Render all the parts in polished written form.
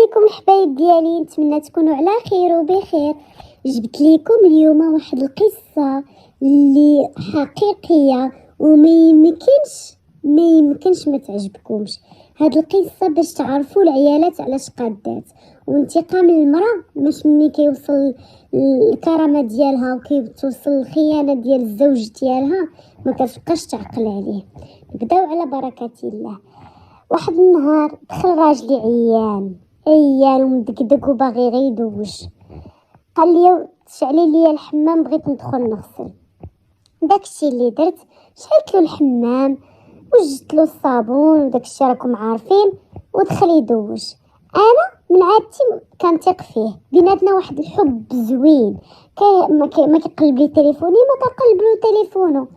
عليكم الحبايب ديالي، نتمنى تكونوا على خير وبخير. جبت لكم اليوم واحد القصه اللي حقيقيه وما يمكنش ما تعجبكمش. هاد القصه باش تعرفوا العيالات علاش قادات، وانتقام المراه باش ملي كيوصل الكرامه ديالها وكيوصل الخيانه ديال الزوج ديالها ما كتبقاش تعقل عليه. نبداو على بركه الله. واحد النهار دخل راجلي عيان ومدقدق وباغي غير يدوش. قال لي تشعلي لي الحمام، بغيت ندخل نغسل. داكشي اللي درت، شعلت له الحمام وجدت له الصابون وداكشي راكم عارفين، ودخل يدوش. انا من عادتي كنثق فيه، بيناتنا واحد الحب زوين. ما كيقلب لي تليفوني ما كنقلب له تليفونه،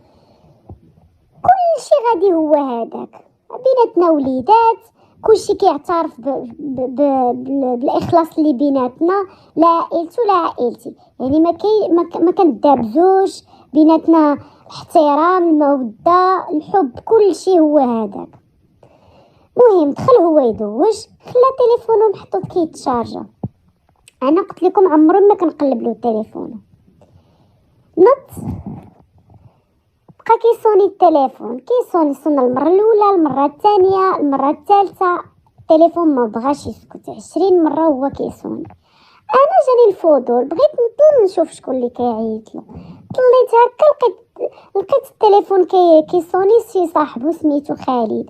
كل شيء غادي هو هذاك. بيناتنا وليدات، كلشي كيعترف بالاخلاص اللي بيناتنا، لا عائلته لا عائلتي، يعني ما كندابزوش بيناتنا. الاحترام، الموده، الحب، كلشي هو هذاك. المهم دخل هو يدوش، خلى تليفونه محطوط كيتشارجا. انا قلت لكم عمري ما كنقلب له تليفونه. نط بقى كيصوني التليفون، صون المره الاولى، المره الثانيه، المره الثالثه، التليفون ما بغاش يسكت. 20 مره هو كيصوني. انا جاني الفضول، بغيت نطل نشوف شكون اللي كيعيط له. طليت هكا لقيت التليفون كيصوني شي صاحبو سميتو خالد.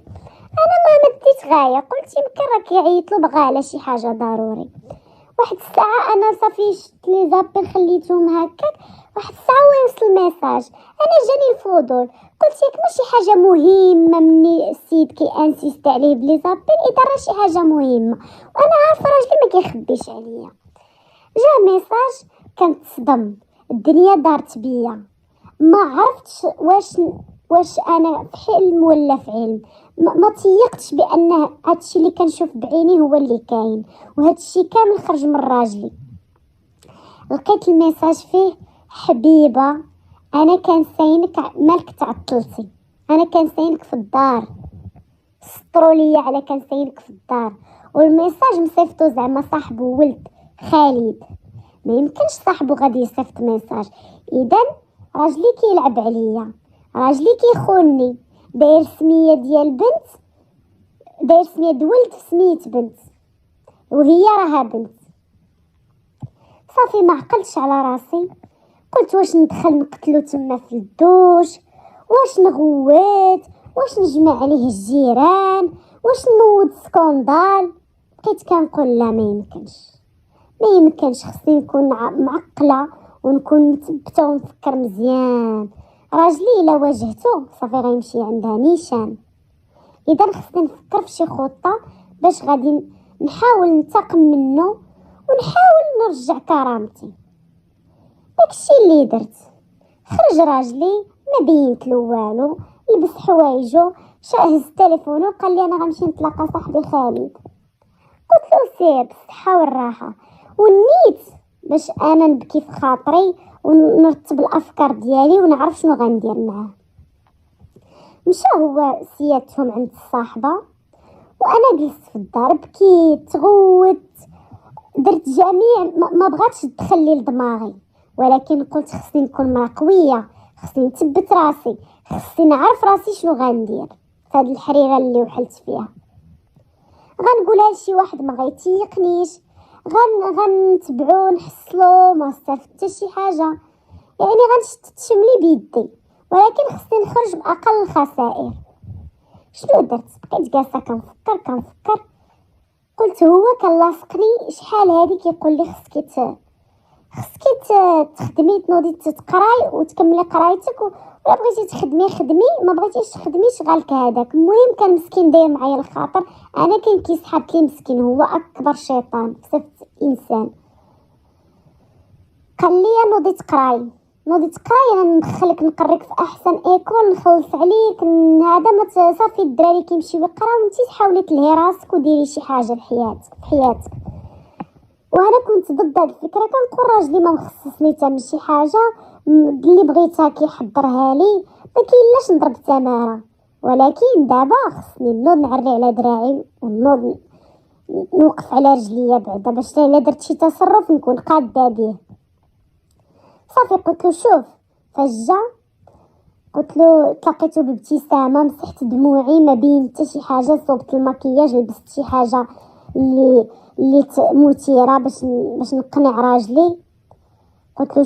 انا ما مديت غايه، قلت يمكن راه كيعيط له بغا على شي حاجه ضروري. واحد الساعه انا صافي شفت لي زابيل خليتهم هكاك، واحد الساعه ويوصل الميساج. انا جاني الفضول، قلت ياك ماشي حاجه مهمه مني السيد انسيست عليه بلي زابيل، اذا راه شي حاجه مهمه وانا عارفه راجلي ما كيخبيش عليا. جا ميساج كنتصدم، الدنيا دارت بيا، ما عرفتش واش انا في حلم ولا في علم. ما تيقتش بان هادشي اللي كنشوف بعيني هو اللي كاين، وهادشي كامل خرج من راجلي. لقيت الميساج فيه: حبيبه، انا كنساينك، مالك تعطلتي، انا كنساينك في الدار، سطروا لي على كنساينك في الدار. والميساج مصيفطو زعما صاحبو ولد خالد، ما يمكنش صاحبو غادي يصيفط ميساج. اذا راجلي كيلعب عليا، راجلي كيخونني، داير سميه ديال بنت، داير سميه د ولد في سميه بنت، وهي راها بنت. صافي ما عقلتش على راسي، قلت واش ندخل نقتلو تما في الدوش، واش نغوت، واش نجمع عليه الجيران، واش نوض سكوندال. بقيت كنقول لا، ما يمكنش، خصني نكون معقله ونكون مثبته ونفكر مزيان. راجلي الا واجهته صافي غيمشي عندها نيشان. اذا خصني نفكر في شي خطه باش غادي نحاول ننتقم منه ونحاول نرجع كرامتي. داكشي اللي درت. خرج راجلي، ما بينتلو والو، لبس حوايجو، هز تليفونه وقال لي انا غنمشي نتلاقى صاحبي خالد. قلت له سير بالصحه والراحه، ونيت باش انا نبكي في خاطري ونرتب الافكار ديالي ونعرف شنو غندير معاه. مشى هو سياتهم عند الصاحبه، وانا جلست في الدار بكيت، تغوت، درت جميع ما بغاتش تدخل لي لدماغي، ولكن قلت خصني نكون مرا قويه، خصني نثبت راسي، خصني نعرف راسي شنو غندير في هذه الحريره اللي وحلت فيها. غنقولها لشي واحد ما غيتيقنيش، غنتبعو نحصلو، ما صافي حتى شي حاجه، يعني غنشتت شملي بيدي، ولكن خصني نخرج باقل الخسائر. شنو درت؟ بقيت جالسه كنفكر، قلت هو كان لاصقني شحال هادي كيقول لي خصك تخدمي، تنوضي تقراي وتكملي قرايتك، ولا بغيتي تخدمي خدمي، ما بغيتيش تخدمي شغالك هذاك. المهم كان مسكين داير معايا الخاطر، انا كان كيسحب لي مسكين، هو اكبر شيطان في صفه انسان. قال لي نوضي تقراي، انا ندخلك نقريك في احسن ايكول، نخلص عليك هذا، ما صافي الدراري كيمشيو يقراو وانتي تحاولي تلهي راسك وديري شي حاجه في حياتك. وانا كنت ضد هاد الفكره، كنقول راجلي ما مخصصني حتى من شي حاجه، اللي بغيتها كيحضرها لي، ما كاينلاش نضرب تماره. ولكن دابا خصني نوض نعري على دراعي ونوض نوقف على رجليا بعدا باش الا درت شي تصرف نكون قاده به. صافي قلت له شوف فاش جا قلت له تلاقيته بابتسامه، مسحت دموعي ما بين حتى شي حاجه، صوبت المكياج، لبست شي حاجه اللي مثيره باش نقنع راجلي. قلت له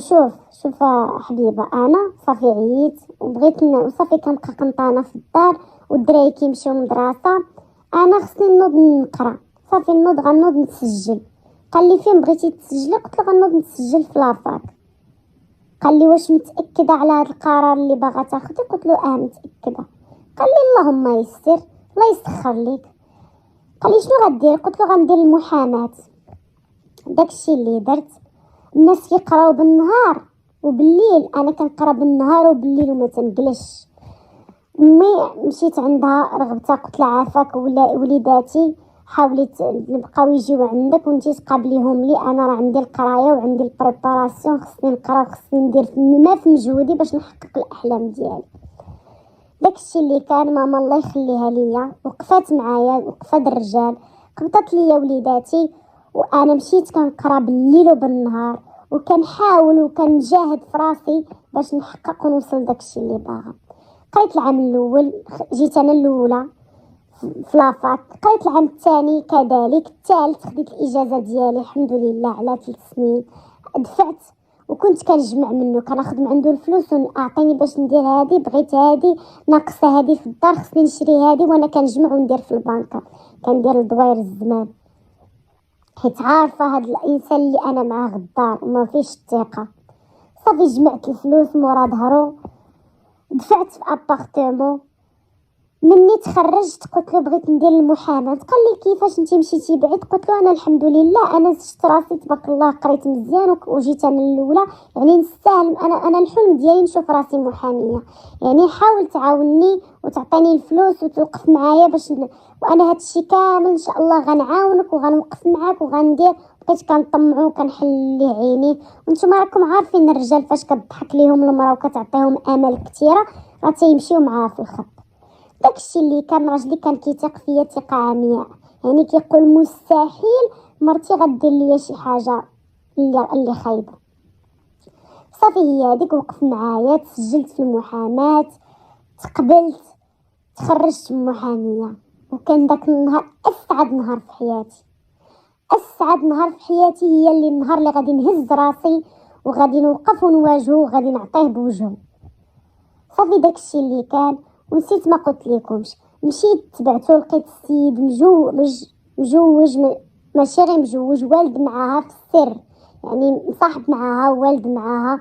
شوف حبيبه، انا صافي عييت وبغيت وصافي كنبقى قنطانه في الدار والدراري كيمشيو للمدرسه، انا خصني نوض نقرا. صافي غنوض نسجل. قال لي فين بغيتي تسجلي؟ قلت له غنوض نسجل في لافاك. قال لي واش متاكده على هذا القرار اللي باغا تاخدي؟ قلت له متاكده. قال لي اللهم يسر، الله يسخر ليك. قال لي شنو غدير؟ قلت له غندير المحاماه. داكشي اللي درت. الناس كيقراو بالنهار وبالليل، انا كنقرا بالنهار وبالليل وما تنجلش. مي مشيت عندها رغبتها، قلت لها عافاك وليداتي حاولي نبقاو يجيو عندك وانتي تقابليهم لي، انا راه عندي القرايه وعندي البريباراسيون، خصني نقرا وخصني ندير ما في مجهودي باش نحقق الاحلام ديالي. داكشي اللي كان. ماما الله يخليها ليا وقفات معايا وقفه الرجال، قبطت ليا وليداتي، وانا مشيت كنقرا بالليل وبالنهار وكنحاول وكنجاهد في راسي باش نحقق ونوصل داكشي اللي باغا. قريت العام الاول، جيت انا الاولى في لافاك. قريت العام الثاني كذلك، الثالث خديت الاجازه ديالي الحمد لله على 3 سنين. دفعت وكنت كنجمع منه، كناخذ من عنده الفلوس ونعطيني باش ندير هذه، بغيت هذه ناقصه هذه في الدار، خصني نشري هذه، وانا كنجمع وندير في البنكه، كندير لدوير الزمان، حيت عارفه هذا الانسان اللي انا معاه غدار وما فيش الثقه. صافي جمعت الفلوس مورا ظهرو، دفعت في ابارتمون. مني تخرجت قلت له بغيت ندير المحاماه. قال لي كيفاش انت مشيتي بعيد؟ قلت له انا الحمد لله انا شفت راسي تبارك الله، قريت مزيان وجيت انا الاولى، يعني نستاهل. انا الحلم ديالي نشوف راسي محاميه، يعني حاول تعاوني وتعطيني الفلوس وتوقف معايا باش وانا هادشي كامل ان شاء الله غنعاونك وغنوقف معاك وغندير. بقيت كنطمعو وكنحل ليه عيني. وانتم راكم عارفين الرجال فاش كتضحك ليهم المراه وكتعطيهم امل كثيره راه تيمشيو معاها في الخط. داكشي اللي كان راجلي كان كيثق فيا ثقه عمياء، يعني كيقول مستحيل مرتي غدير ليا شي حاجه اللي خايبه. صافي هي هذيك، وقف معايا، تسجلت في المحاماه، تقبلت، تخرجت محاميه. وكان داك النهار اسعد نهار في حياتي. اسعد نهار في حياتي هي اللي النهار اللي غادي نهز راسي وغادي نوقف ونواجهه وغادي نعطيه بوجهه. صافي داكشي اللي كان. ونسيت ما قلت لكمش، مشيت تبعتو لقيت السيد مجوج، ماشي غير مجوج، والد معاها في السر، يعني مصاحب معاها والد معاها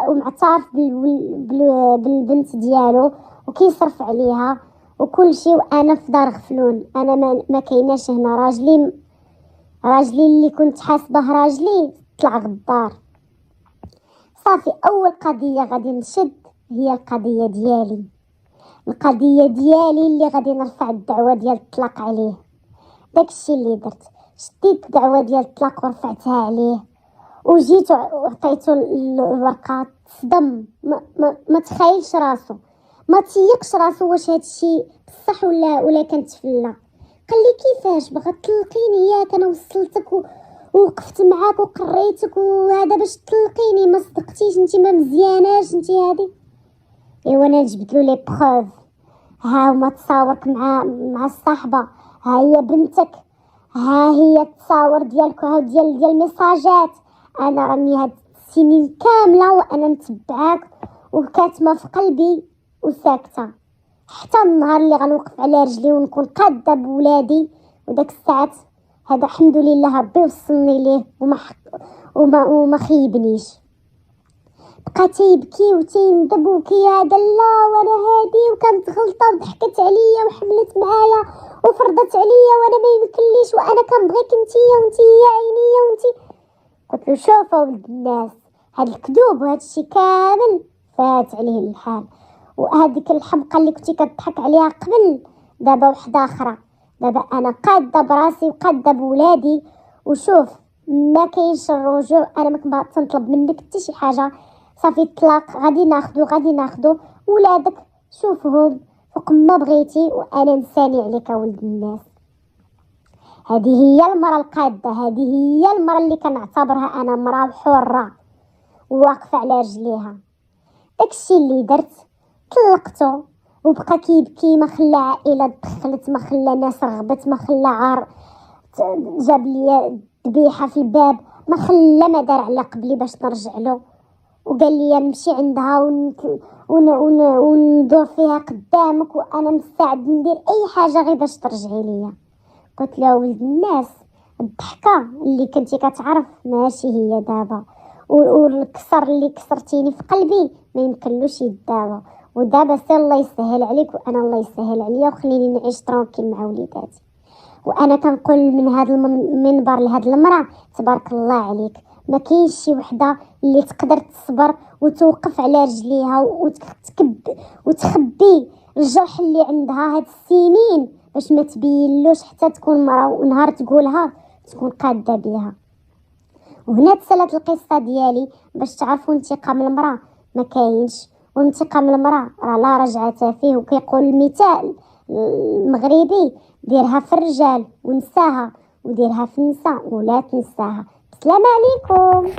ومعترف بالبنت ديالو وكيصرف عليها وكل شيء. وانا في دار غفلون، انا ما كايناش هنا. راجلي اللي كنت حاسبه راجلي طلع غدار. صافي اول قضيه غادي نشد هي القضيه ديالي اللي غادي نرفع الدعوه ديال الطلاق عليه. داكشي اللي درت، شديت الدعوه ديال الطلاق ورفعتها عليه وجيت وعطيته الورقه. صدم، ما تخيلش راسو، ما تيقش راسو واش هادشي بصح ولا كنتفلا. قال لي كيفاش بغات تطلقيني؟ ياك انا وصلتك ووقفت معاك وقريتك وهذا باش تطلقيني؟ ما صدقتيش، انت ما مزياناش انت هذه. ايوا انا جبت له لي بروف، ها هما تصاورك مع الصاحبه، ها هي بنتك، ها هي التصاور ديالك، ها ديال الميساجات. انا راني هاد السنين كامله وانا نتبعاك وكاتمه في قلبي وساكته، حتى النهار اللي غنوقف على رجلي ونكون قاده بولادي. وداك الساعات هذا الحمد لله ربي وصلني ليه وما خيبنيش. بقى تيبكي وتيندب وكيهذا لا وانا هادي وكانت غلطه وضحكت عليا وحملت معايا وفرضت عليا وانا ما يمكنليش وانا كنبغيك نتيا وانتي يا عينيا وانتي. قلت له شوف ولد الناس، هاد الكذوب وهاد الشي كامل فات عليه الحال، وهذيك الحمقى اللي كنتي كتضحك عليها قبل دابا وحده اخرى. دابا انا قاده براسي وقاده بولادي. وشوف ما كاينش الرجوع، انا ما كنطلب منك حتى شي حاجه. صافي الطلاق غادي ناخدو ولادك شوفهم فوق ما بغيتي وانا نساني عليك ولد الناس. هذه هي المرأة القادة، هذه هي المرأة اللي كنعتبرها انا مرأة حرة واقفة على رجليها. داكشي اللي درت طلقته وبقى كيبكي، ما خلى عائلة دخلت، ما خلى ناس رغبت، ما خلى عار جاب لي ذبيحه في الباب، ما خلى ما دار على قبلي باش نرجع له، وقال لي نمشي عندها وندور فيها قدامك وانا مستعد ندير اي حاجه غير باش ترجعي ليا. قلت له ولد الناس، الضحكه اللي كنتي كتعرف ماشي هي دابا، والكسر اللي كسرتيني في قلبي ما يمكنلوش يداوى، ودابا سي الله يسهل عليك وانا الله يسهل عليا وخليني نعيش ترونكيل مع وليداتي. وانا كنقول من هذا المنبر لهاد المراه تبارك الله عليك، ما كاينش شي وحده اللي تقدر تصبر وتوقف على رجليها وتخبي الجرح اللي عندها هاد السنين باش ما تبينلوش حتى تكون مراه ونهار تقولها تكون قاده بها. وهنا تسالت القصه ديالي باش تعرفوا انتقام المراه ما كاينش، وانتقام المراه راه لا رجعه فيه، وكيقول المثال المغربي ديرها في الرجال ونساها، وديرها في النساء ولا تنساها. السلام عليكم.